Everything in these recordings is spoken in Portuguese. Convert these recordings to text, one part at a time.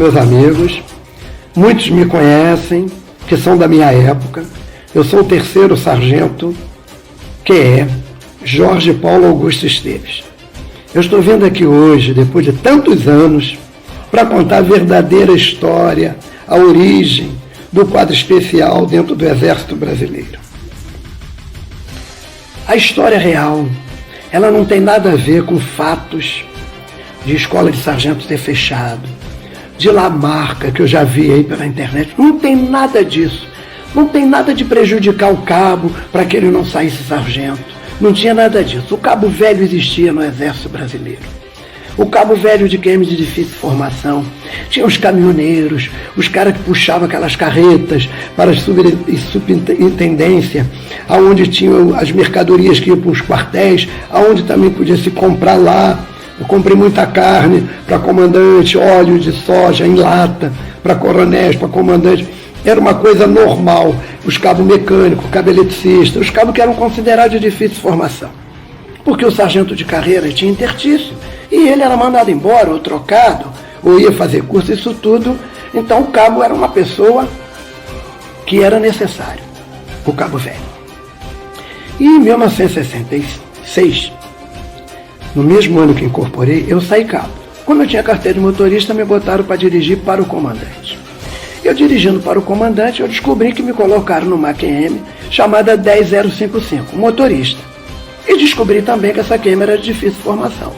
meus amigos, muitos me conhecem, que são da minha época. Eu sou o terceiro sargento, que é Jorge Paulo Augusto Esteves. Eu estou vindo aqui hoje, depois de tantos anos, para contar a verdadeira história, a origem do quadro especial dentro do Exército Brasileiro. A história real, ela não tem nada a ver com fatos de escola de sargento ter fechado, de Lamarca, que eu já vi aí pela internet. Não tem nada disso. Não tem nada de prejudicar o cabo para que ele não saísse sargento. Não tinha nada disso. O cabo velho existia no Exército Brasileiro. O cabo velho de QM de difícil formação. Tinha os caminhoneiros, os caras que puxavam aquelas carretas para a subintendência, aonde tinham as mercadorias que iam para os quartéis, aonde também podia se comprar lá. Eu comprei muita carne para comandante, óleo de soja em lata, para coronéis, para comandante. Era uma coisa normal. Os cabos mecânicos, cabo eletricista, os cabos que eram considerados de difícil formação. Porque o sargento de carreira tinha intertício. E ele era mandado embora, ou trocado, ou ia fazer curso, isso tudo. Então o cabo era uma pessoa que era necessário, o cabo velho. E em 1966, no mesmo ano que incorporei, eu saí cabo. Como eu tinha carteira de motorista, me botaram para dirigir para o comandante. Eu dirigindo para o comandante, eu descobri que me colocaram numa QM chamada 10055, motorista. E descobri também que essa QM era de difícil formação.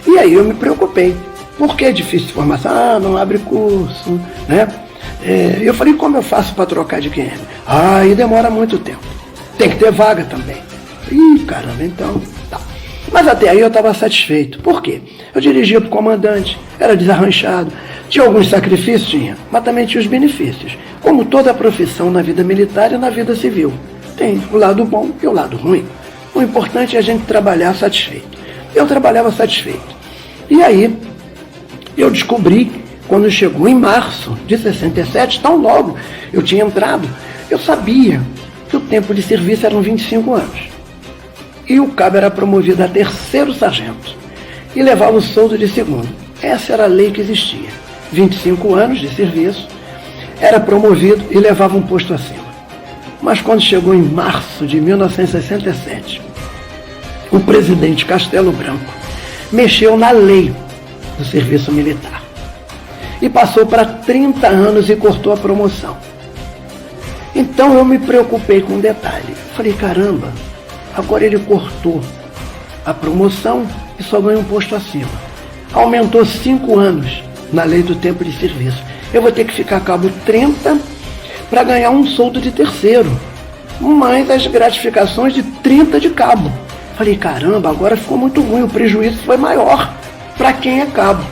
E aí eu me preocupei. Por que difícil formação? Ah, não abre curso, né? Eu falei, como eu faço para trocar de QM? Ah, e demora muito tempo. Tem que ter vaga também. Ih, caramba, então, tá. Mas até aí eu estava satisfeito. Por quê? Eu dirigia para o comandante, era desarranchado. Tinha alguns sacrifícios? Tinha, mas também tinha os benefícios. Como toda profissão na vida militar e na vida civil. Tem o lado bom e o lado ruim. O importante é a gente trabalhar satisfeito. Eu trabalhava satisfeito. E aí, eu descobri, quando chegou em março de 67, tão logo eu tinha entrado, eu sabia que o tempo de serviço eram 25 anos. E o cabo era promovido a terceiro sargento e levava o soldo de segundo. Essa era a lei que existia. 25 anos de serviço, era promovido e levava um posto acima. Mas quando chegou em março de 1967, o presidente Castelo Branco mexeu na lei do serviço militar e passou para 30 anos e cortou a promoção. Então eu me preocupei com um detalhe. Falei, caramba, agora ele cortou a promoção e só ganha um posto acima. Aumentou 5 anos na lei do tempo de serviço. Eu vou ter que ficar cabo 30 para ganhar um soldo de terceiro, mais as gratificações de 30 de cabo. Falei, caramba, agora ficou muito ruim, o prejuízo foi maior para quem é cabo.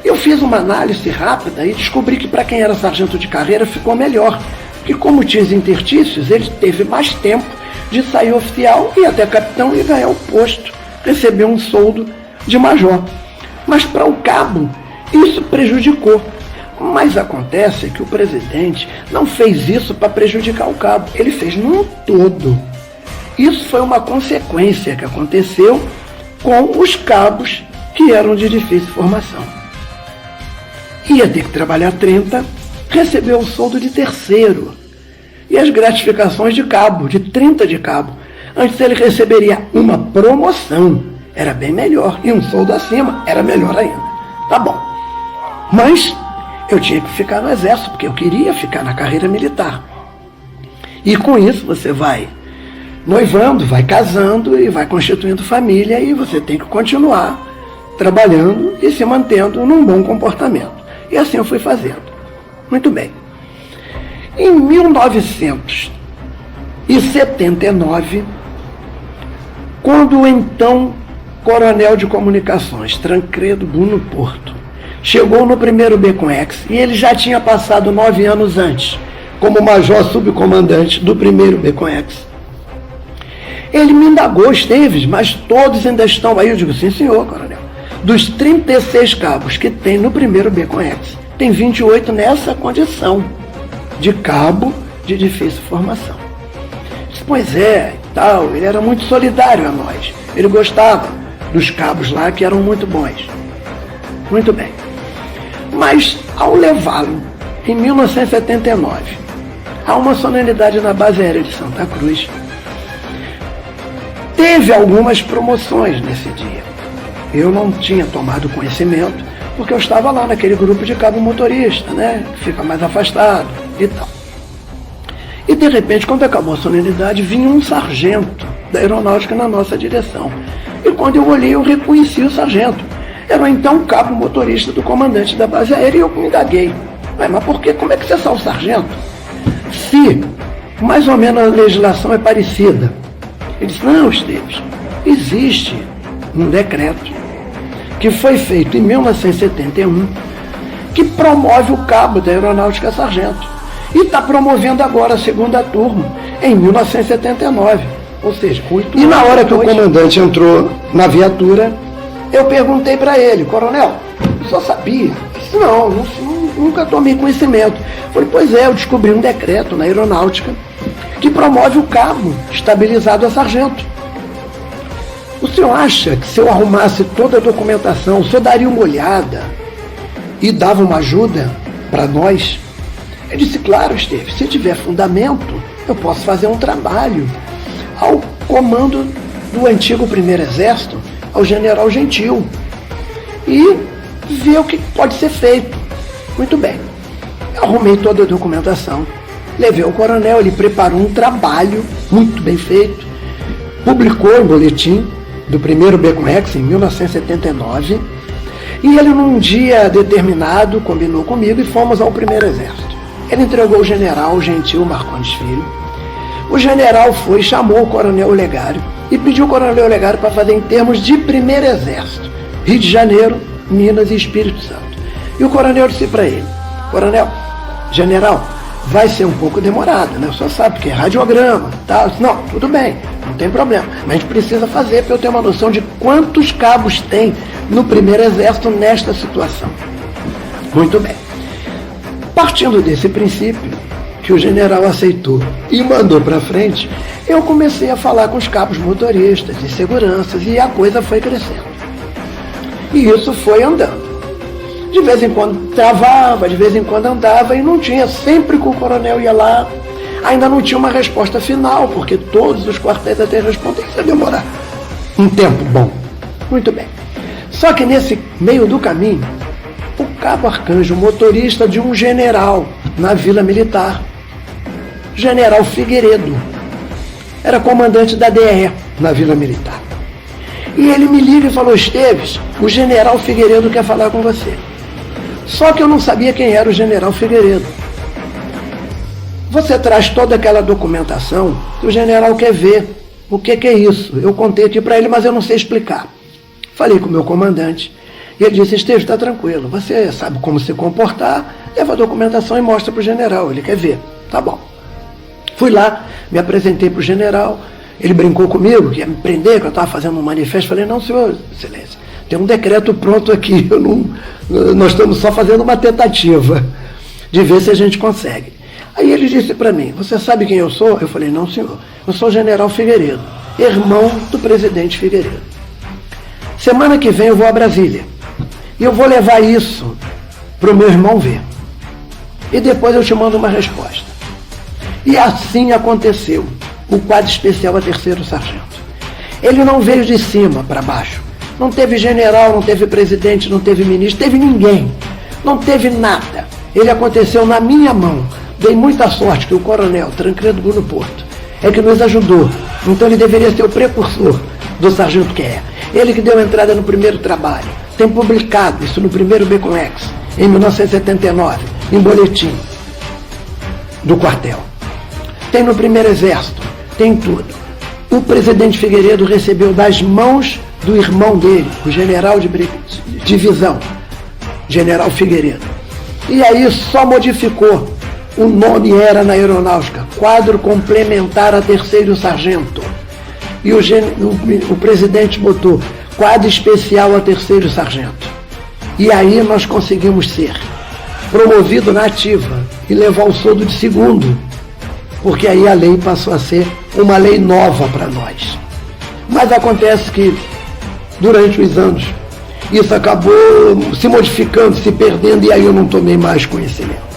Eu fiz uma análise rápida e descobri que para quem era sargento de carreira ficou melhor, porque como tinha os intertícios, ele teve mais tempo de sair oficial e até capitão e ganhar o posto, receber um soldo de major. Mas para o cabo, isso prejudicou. Mas acontece que o presidente não fez isso para prejudicar o cabo, ele fez num todo. Isso foi uma consequência que aconteceu com os cabos que eram de difícil formação. Ia ter que trabalhar 30, recebeu o soldo de terceiro e as gratificações de cabo, de 30 de cabo. Antes ele receberia uma promoção, era bem melhor, e um soldo acima era melhor ainda. Tá bom. Mas eu tinha que ficar no exército, porque eu queria ficar na carreira militar. E com isso você vai noivando, vai casando e vai constituindo família e você tem que continuar trabalhando e se mantendo num bom comportamento. E assim eu fui fazendo. Muito bem. Em 1979, quando o então coronel de comunicações, Tancredo Bruno Porto, chegou no primeiro BCOEX e ele já tinha passado 9 anos antes, como major subcomandante do primeiro BCOEX. Ele me indagou, Esteves, mas todos ainda estão aí. Eu digo, sim senhor, coronel. Dos 36 cabos que tem no primeiro BCOEX, tem 28 nessa condição de cabo de difícil formação. Disse, pois é, tal, ele era muito solidário a nós. Ele gostava dos cabos lá que eram muito bons. Muito bem. Mas, ao levá-lo, em 1979, a uma solenidade na base aérea de Santa Cruz, teve algumas promoções nesse dia. Eu não tinha tomado conhecimento, porque eu estava lá naquele grupo de cabo motorista, né, que fica mais afastado e tal. E de repente, quando acabou a solenidade, vinha um sargento da aeronáutica na nossa direção. E quando eu olhei, eu reconheci o sargento. Era então o cabo motorista do comandante da base aérea e eu me indaguei. Mas por quê? Como é que você sabe o sargento? Se mais ou menos a legislação é parecida. Ele disse, não, Esteves, existe um decreto que foi feito em 1971 que promove o cabo da aeronáutica sargento. E está promovendo agora a segunda turma em 1979. Ou seja, 8 anos. E na hora que o comandante entrou na viatura, eu perguntei para ele, coronel, o senhor sabia? Ele disse, não, nunca tomei conhecimento. Eu falei, pois é, eu descobri um decreto na aeronáutica que promove o cabo estabilizado a sargento. O senhor acha que se eu arrumasse toda a documentação, o senhor daria uma olhada e dava uma ajuda para nós? Ele disse, claro, Esteves, se tiver fundamento, eu posso fazer um trabalho ao comando do antigo Primeiro Exército, ao general Gentil, e ver o que pode ser feito. Muito bem. Eu arrumei toda a documentação, levei ao coronel, ele preparou um trabalho muito bem feito, publicou em boletim do primeiro BECOMEX em 1979, e ele num dia determinado combinou comigo e fomos ao Primeiro Exército. Ele entregou o general Gentil Marcondes Filho. O general foi, chamou o coronel Olegário e pediu o coronel Olegário para fazer em termos de Primeiro Exército, Rio de Janeiro, Minas e Espírito Santo. E o coronel disse para ele, coronel, general, vai ser um pouco demorado, né? O senhor sabe que é radiograma, tá? Disse, não, tudo bem, não tem problema, mas a gente precisa fazer para eu ter uma noção de quantos cabos tem no Primeiro Exército nesta situação. Muito bem. Partindo desse princípio, que o general aceitou e mandou para frente, eu comecei a falar com os cabos motoristas e seguranças e a coisa foi crescendo. E isso foi andando. De vez em quando travava, de vez em quando andava e não tinha, sempre que o coronel ia lá, ainda não tinha uma resposta final, porque todos os quartéis até respondem, isso ia demorar um tempo bom. Muito bem. Só que nesse meio do caminho, o cabo Arcanjo, motorista de um general na Vila Militar, General Figueiredo, era comandante da DE na Vila Militar. E ele me liga e falou, Esteves, o general Figueiredo quer falar com você. Só que eu não sabia quem era o general Figueiredo. Você traz toda aquela documentação que o general quer ver. O que é isso? Eu contei aqui para ele, mas eu não sei explicar. Falei com o meu comandante. E ele disse, Esteves, está tranquilo. Você sabe como se comportar, leva a documentação e mostra para o general. Ele quer ver. Tá bom. Fui lá, me apresentei para o general. Ele brincou comigo, que ia me prender, que eu estava fazendo um manifesto. Falei, não, senhor, excelência, tem um decreto pronto aqui. Nós estamos só fazendo uma tentativa de ver se a gente consegue. Aí ele disse para mim, você sabe quem eu sou? Eu falei, não, senhor. Eu sou o general Figueiredo, irmão do presidente Figueiredo. Semana que vem eu vou a Brasília. E eu vou levar isso para o meu irmão ver. E depois eu te mando uma resposta. E assim aconteceu. O quadro especial a terceiro sargento. Ele não veio de cima para baixo. Não teve general, não teve presidente, não teve ministro, teve ninguém. Não teve nada. Ele aconteceu na minha mão. Dei muita sorte que o coronel Tancredo Bruno Porto é que nos ajudou. Então ele deveria ser o precursor do sargento que é. Ele que deu entrada no primeiro trabalho. Tem publicado isso no primeiro BECOMEX, em 1979, em boletim do quartel. Tem no Primeiro Exército, tem tudo. O presidente Figueiredo recebeu das mãos do irmão dele, o general de divisão, general Figueiredo. E aí só modificou. O nome era na aeronáutica, quadro complementar a terceiro sargento. E o presidente botou quadro especial a terceiro sargento. E aí nós conseguimos ser promovido na ativa e levar o soldo de segundo, porque aí a lei passou a ser uma lei nova para nós. Mas acontece que, durante os anos isso acabou se modificando, se perdendo, e aí eu não tomei mais conhecimento.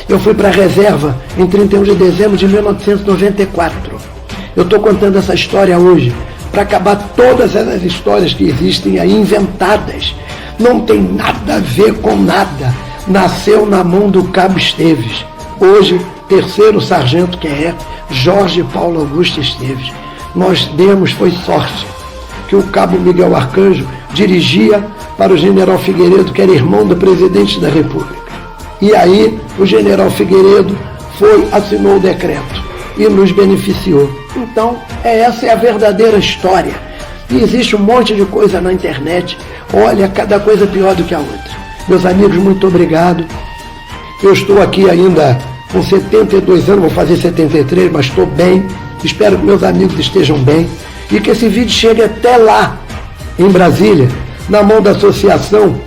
Eu fui para a reserva em 31 de dezembro de 1994. Eu estou contando essa história hoje para acabar todas essas histórias que existem aí inventadas. Não tem nada a ver com nada. Nasceu na mão do Cabo Esteves. Hoje, terceiro sargento que é Jorge Paulo Augusto Esteves. Nós demos, foi sorte, que o Cabo Miguel Arcanjo dirigia para o General Figueiredo, que era irmão do presidente da República. E aí o General Figueiredo assinou o decreto e nos beneficiou. Então, essa é a verdadeira história. E existe um monte de coisa na internet. Olha, cada coisa pior do que a outra. Meus amigos, muito obrigado. Eu estou aqui ainda com 72 anos, vou fazer 73, mas estou bem. Espero que meus amigos estejam bem e que esse vídeo chegue até lá, em Brasília, na mão da Associação